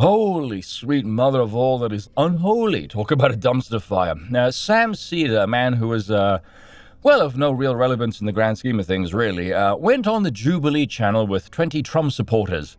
Holy sweet mother of all that is unholy. Talk about a dumpster fire. Now, Sam Seder, a man who was, well, of no real relevance in the grand scheme of things, really, went on the Jubilee channel with 20 Trump supporters.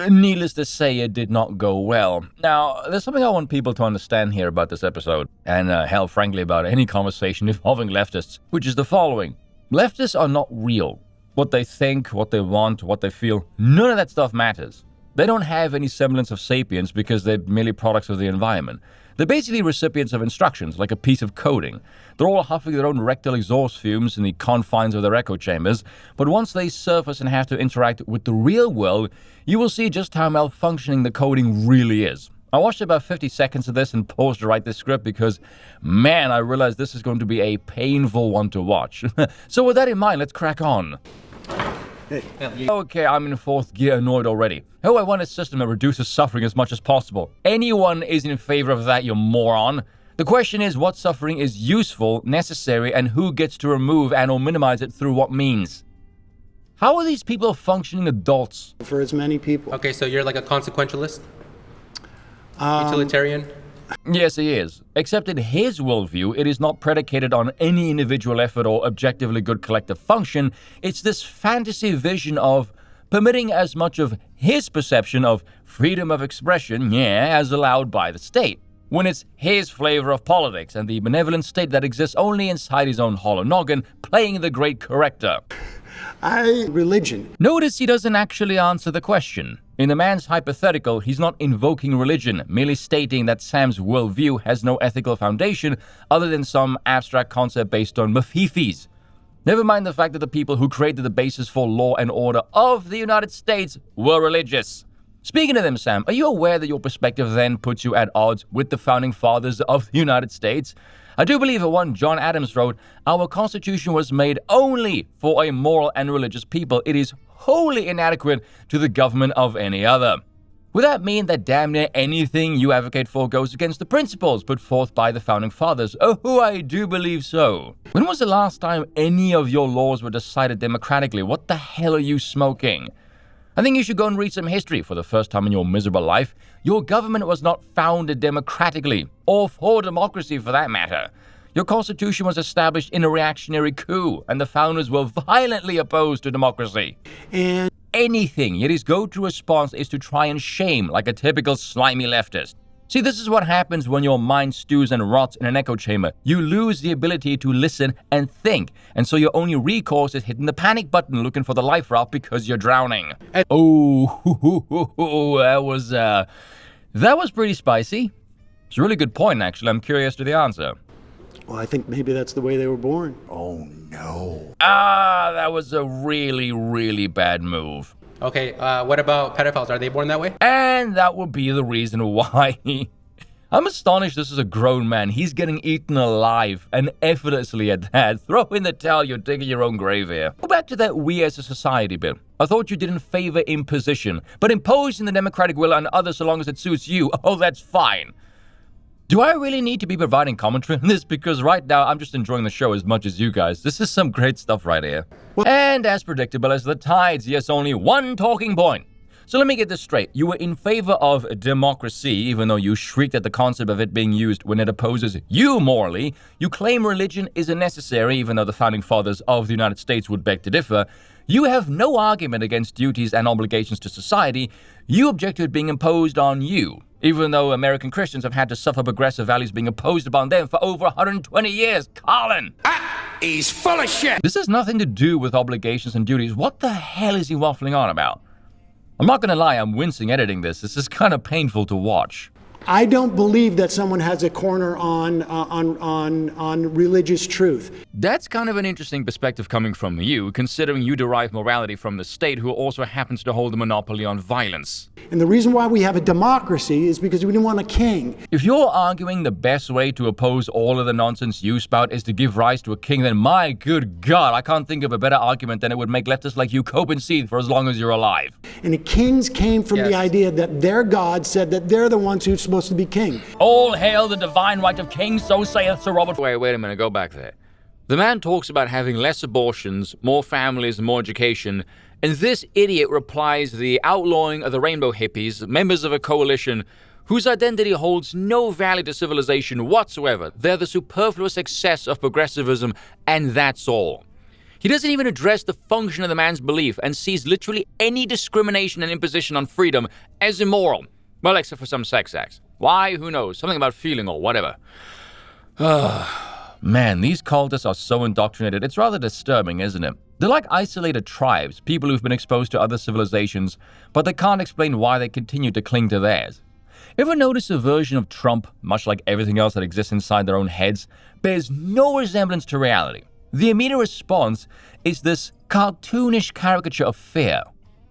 Needless to say, it did not go well. Now, there's something I want people to understand here about this episode, and hell, frankly, about any conversation involving leftists, which is the following. Leftists are not real. What they think, what they want, what they feel, none of that stuff matters. They don't have any semblance of sapience because they're merely products of the environment. They're basically recipients of instructions, like a piece of coding. They're all huffing their own rectal exhaust fumes in the confines of their echo chambers, but once they surface and have to interact with the real world, you will see just how malfunctioning the coding really is. I watched about 50 seconds of this and paused to write this script because, man, I realized this is going to be a painful one to watch. So with that in mind, let's crack on. Okay, I'm in fourth gear, annoyed already. Oh, I want a system that reduces suffering as much as possible. Anyone is in favor of that, you moron. The question is, what suffering is useful, necessary, and who gets to remove and or minimize it through what means? How are these people functioning adults? For as many people. Okay, so you're like a consequentialist? Utilitarian? Yes, he is. Except in his worldview, it is not predicated on any individual effort or objectively good collective function. It's this fantasy vision of permitting as much of his perception of freedom of expression, as allowed by the state, when it's his flavor of politics and the benevolent state that exists only inside his own hollow noggin, playing the great corrector. Religion. Notice he doesn't actually answer the question. In the man's hypothetical, he's not invoking religion, merely stating that Sam's worldview has no ethical foundation other than some abstract concept based on mafifis. Never mind the fact that the people who created the basis for law and order of the United States were religious. Speaking of them, Sam, are you aware that your perspective then puts you at odds with the founding fathers of the United States? I do believe that one John Adams wrote, "Our Constitution was made only for a moral and religious people. It is wholly inadequate to the government of any other." Would that mean that damn near anything you advocate for goes against the principles put forth by the founding fathers? Oh, I do believe so. When was the last time any of your laws were decided democratically? What the hell are you smoking? I think you should go and read some history for the first time in your miserable life. Your government was not founded democratically, or for democracy for that matter. Your constitution was established in a reactionary coup, and the founders were violently opposed to democracy. And Anything, yet his go-to response is to try and shame like a typical slimy leftist. See, this is what happens when your mind stews and rots in an echo chamber. You lose the ability to listen and think, and so your only recourse is hitting the panic button looking for the life raft because you're drowning. That was pretty spicy. It's a really good point, actually. I'm curious to the answer. well, I think maybe that's the way they were born. Oh no. That was a really, really bad move. Okay, what about pedophiles? Are they born that way? And that would be the reason why. I'm astonished this is a grown man. He's getting eaten alive, and effortlessly at that. Throw in the towel, you're digging your own grave here. Go back to that we as a society bit. I thought you didn't favor imposition, but imposing the democratic will on others so long as it suits you, oh, that's fine. Do I really need to be providing commentary on this? Because right now, I'm just enjoying the show as much as you guys. This is some great stuff right here. And as predictable as the tides, yes, only one talking point. So let me get this straight. You were in favor of democracy, even though you shrieked at the concept of it being used when it opposes you morally. You claim religion isn't necessary, even though the founding fathers of the United States would beg to differ. You have no argument against duties and obligations to society. You object to it being imposed on you, even though American Christians have had to suffer progressive values being imposed upon them for over 120 years. Colin! He's full of shit! This has nothing to do with obligations and duties. What the hell is he waffling on about? I'm not gonna lie, I'm wincing editing this. This is kind of painful to watch. I don't believe that someone has a corner on religious truth. That's kind of an interesting perspective coming from you, considering you derive morality from the state, who also happens to hold a monopoly on violence. And the reason why we have a democracy is because we didn't want a king. If you're arguing the best way to oppose all of the nonsense you spout is to give rise to a king, then my good God, I can't think of a better argument than it would make leftists like you cope and seethe for as long as you're alive. And the kings came from the idea that their God said that they're the ones who's supposed to be king. All hail the divine right of kings, so saith Sir Robert. Wait a minute, go back there. The man talks about having less abortions, more families, and more education, and this idiot replies the outlawing of the rainbow hippies, members of a coalition whose identity holds no value to civilization whatsoever. They're the superfluous excess of progressivism, and that's all. He doesn't even address the function of the man's belief and sees literally any discrimination and imposition on freedom as immoral. Well, except for some sex acts. Why? Who knows? Something about feeling or whatever. Man, these cultists are so indoctrinated, it's rather disturbing, isn't it? They're like isolated tribes, people who've been exposed to other civilizations, but they can't explain why they continue to cling to theirs. Ever notice a version of Trump, much like everything else that exists inside their own heads, bears no resemblance to reality? The immediate response is this cartoonish caricature of fear.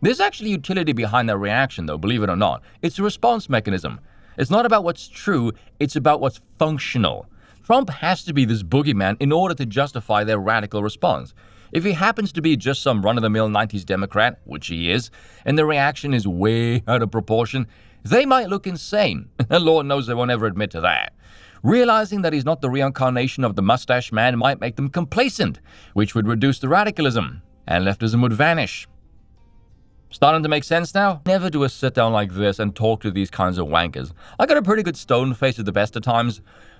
There's actually utility behind that reaction, though, believe it or not. It's a response mechanism. It's not about what's true, it's about what's functional. Trump has to be this boogeyman in order to justify their radical response. If he happens to be just some run-of-the-mill 90s Democrat, which he is, and the reaction is way out of proportion, they might look insane. And Lord knows they won't ever admit to that. Realizing that he's not the reincarnation of the mustache man might make them complacent, which would reduce the radicalism, and leftism would vanish. Starting to make sense now? Never do a sit-down like this and talk to these kinds of wankers. I got a pretty good stone face at the best of times,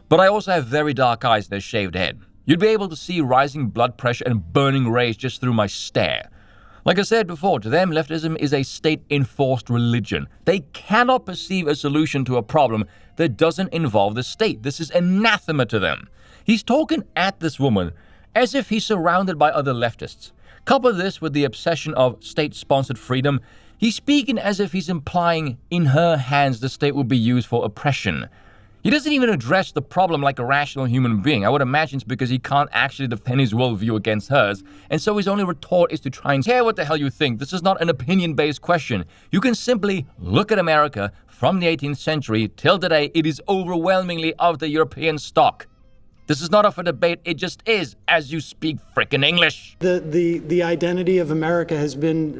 but I also have very dark eyes and a shaved head. You'd be able to see rising blood pressure and burning rage just through my stare. Like I said before, to them, leftism is a state-enforced religion. They cannot perceive a solution to a problem that doesn't involve the state. This is anathema to them. He's talking at this woman as if he's surrounded by other leftists. Couple this with the obsession of state-sponsored freedom, he's speaking as if he's implying in her hands the state will be used for oppression. He doesn't even address the problem like a rational human being. I would imagine it's because he can't actually defend his worldview against hers, and so his only retort is to try and care what the hell you think. This is not an opinion-based question. You can simply look at America from the 18th century till today. It is overwhelmingly of the European stock. This is not up for debate, it just is, as you speak frickin' English. The identity of America has been,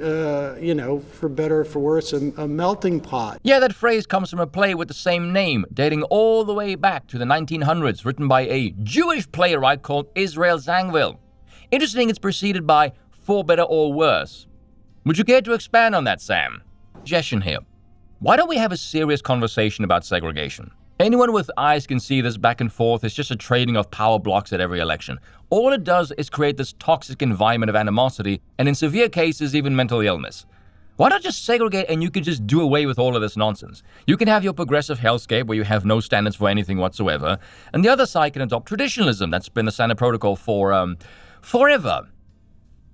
for better or for worse, a melting pot. Yeah, that phrase comes from a play with the same name, dating all the way back to the 1900s, written by a Jewish playwright called Israel Zangwill. Interesting, it's preceded by For Better or Worse. Would you care to expand on that, Sam? Suggestion here. Why don't we have a serious conversation about segregation? Anyone with eyes can see this back and forth. It's just a trading of power blocks at every election. All it does is create this toxic environment of animosity, and in severe cases, even mental illness. Why not just segregate and you can just do away with all of this nonsense? You can have your progressive hellscape where you have no standards for anything whatsoever, and the other side can adopt traditionalism that's been the standard protocol for, forever.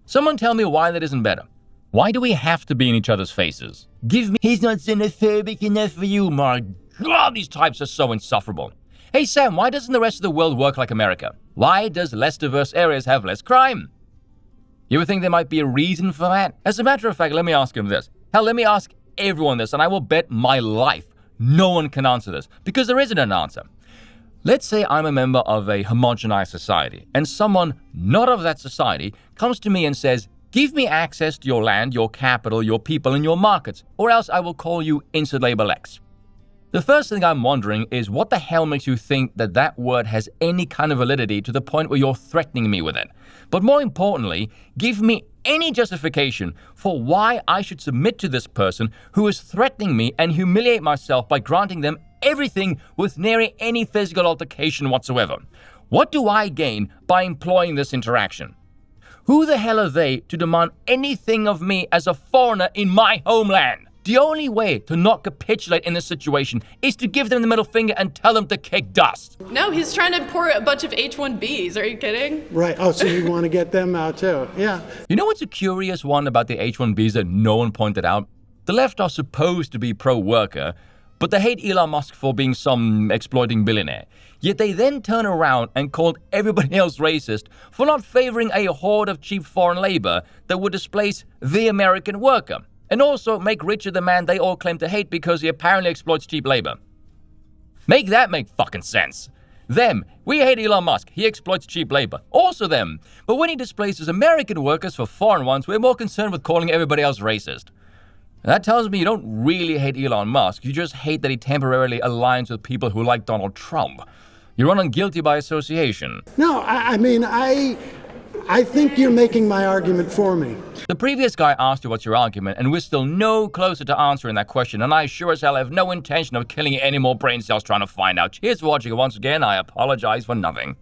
Someone tell me why that isn't better. Why do we have to be in each other's faces? Give me, he's not xenophobic enough for you, Mark. God, these types are so insufferable. Hey Sam, why doesn't the rest of the world work like America? Why does less diverse areas have less crime? You ever think there might be a reason for that? As a matter of fact, let me ask him this. Hell, let me ask everyone this, and I will bet my life no one can answer this, because there isn't an answer. Let's say I'm a member of a homogenized society, and someone not of that society comes to me and says, give me access to your land, your capital, your people, and your markets, or else I will call you insert label X. The first thing I'm wondering is what the hell makes you think that that word has any kind of validity to the point where you're threatening me with it? But more importantly, give me any justification for why I should submit to this person who is threatening me and humiliate myself by granting them everything with nearly any physical altercation whatsoever. What do I gain by employing this interaction? Who the hell are they to demand anything of me as a foreigner in my homeland? The only way to not capitulate in this situation is to give them the middle finger and tell them to kick dust. No, he's trying to import a bunch of H-1Bs. Are you kidding? Right. Oh, so you want to get them out too? Yeah. You know what's a curious one about the H-1Bs that no one pointed out? The left are supposed to be pro-worker, but they hate Elon Musk for being some exploiting billionaire. Yet they then turn around and called everybody else racist for not favoring a horde of cheap foreign labor that would displace the American worker, and also make richer the man they all claim to hate because he apparently exploits cheap labor. Make that make fucking sense. Them, we hate Elon Musk, he exploits cheap labor. Also them, but when he displaces American workers for foreign ones, we're more concerned with calling everybody else racist. That tells me you don't really hate Elon Musk, you just hate that he temporarily aligns with people who like Donald Trump. You run on guilty by association. No, I mean, I think you're making my argument for me. The previous guy asked you what's your argument, and we're still no closer to answering that question, and I sure as hell have no intention of killing any more brain cells trying to find out. Cheers for watching, and once again, I apologize for nothing.